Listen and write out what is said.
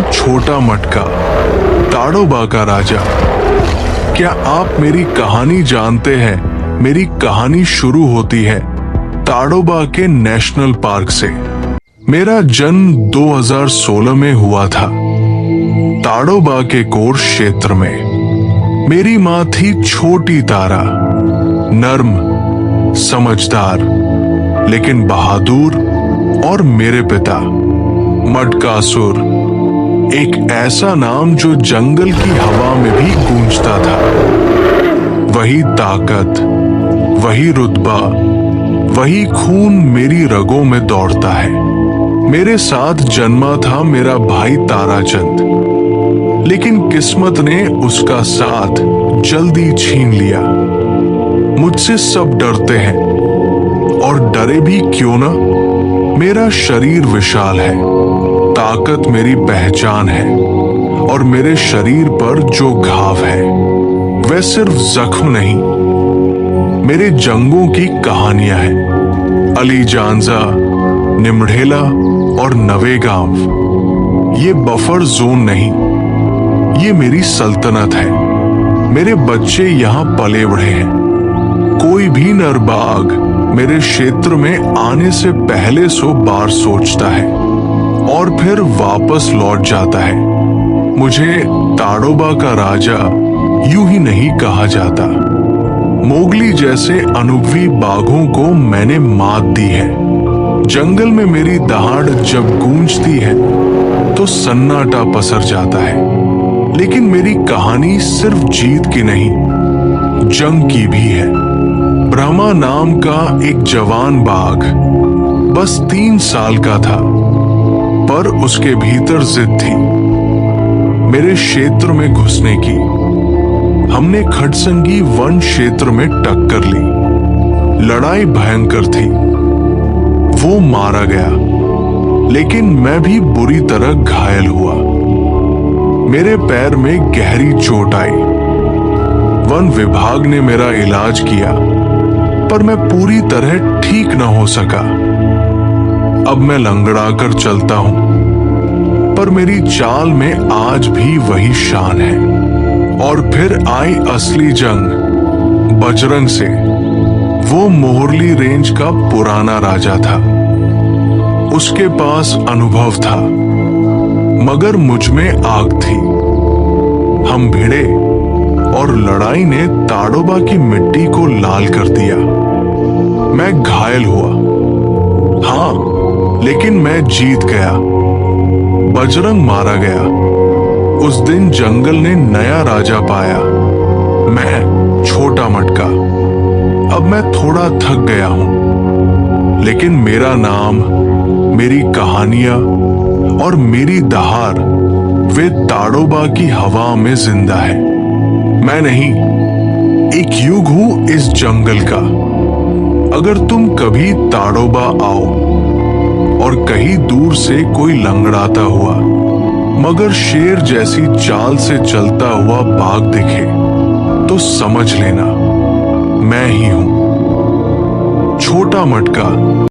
छोटा मटका, ताड़ोबा का राजा। क्या आप मेरी कहानी जानते हैं? मेरी कहानी शुरू होती है ताड़ोबा के नेशनल पार्क से। मेरा जन्म 2016 में हुआ था, ताड़ोबा के कोर क्षेत्र में। मेरी माँ थी छोटी तारा, नर्म, समझदार, लेकिन बहादुर। और मेरे पिता मटकासुर, एक ऐसा नाम जो जंगल की हवा में भी गूंजता था। वही ताकत, वही रुतबा, वही खून मेरी रगों में दौड़ता है। मेरे साथ जन्मा था मेरा भाई ताराचंद, लेकिन किस्मत ने उसका साथ जल्दी छीन लिया। मुझसे सब डरते हैं, और डरे भी क्यों ना। मेरा शरीर विशाल है, ताकत मेरी पहचान है, और मेरे शरीर पर जो घाव है वह सिर्फ जख्म नहीं, मेरे जंगों की कहानियां हैं। अली जानजा, निमढेला और नवेगांव, ये बफर जोन नहीं, ये मेरी सल्तनत है। मेरे बच्चे यहाँ पले बढ़े हैं। कोई भी नरबाग मेरे क्षेत्र में आने से पहले 100 बार सोचता है और फिर वापस लौट जाता है। मुझे ताड़ोबा का राजा यूं ही नहीं कहा जाता। मोगली जैसे अनुभवी बाघों को मैंने मात दी है। जंगल में मेरी दहाड़ जब गूंजती है तो सन्नाटा पसर जाता है। लेकिन मेरी कहानी सिर्फ जीत की नहीं, जंग की भी है। ब्रह्मा नाम का एक जवान बाघ बस 3 साल का था, पर उसके भीतर जिद थी मेरे क्षेत्र में घुसने की। हमने खड़संगी वन क्षेत्र में टक्कर ली। लड़ाई भयंकर थी। वो मारा गया, लेकिन मैं भी बुरी तरह घायल हुआ। मेरे पैर में गहरी चोट आई। वन विभाग ने मेरा इलाज किया, पर मैं पूरी तरह ठीक न हो सका। अब मैं लंगड़ा कर चलता हूं, पर मेरी चाल में आज भी वही शान है। और फिर आई असली जंग बजरंग से। वो मोहरली रेंज का पुराना राजा था। उसके पास अनुभव था, मगर मुझ में आग थी। हम भिड़े और लड़ाई ने ताड़ोबा की मिट्टी को लाल कर दिया। मैं घायल हुआ, हाँ, लेकिन मैं जीत गया। बजरंग मारा गया। उस दिन जंगल ने नया राजा पाया, मैं छोटा मटका। अब मैं थोड़ा थक गया हूं, लेकिन मेरा नाम, मेरी कहानियां और मेरी दहाड़ वे ताड़ोबा की हवा में जिंदा है। मैं नहीं, एक युग हूं इस जंगल का। अगर तुम कभी ताड़ोबा आओ और कहीं दूर से कोई लंगड़ाता हुआ मगर शेर जैसी चाल से चलता हुआ बाघ दिखे, तो समझ लेना मैं ही हूं, छोटा मटका।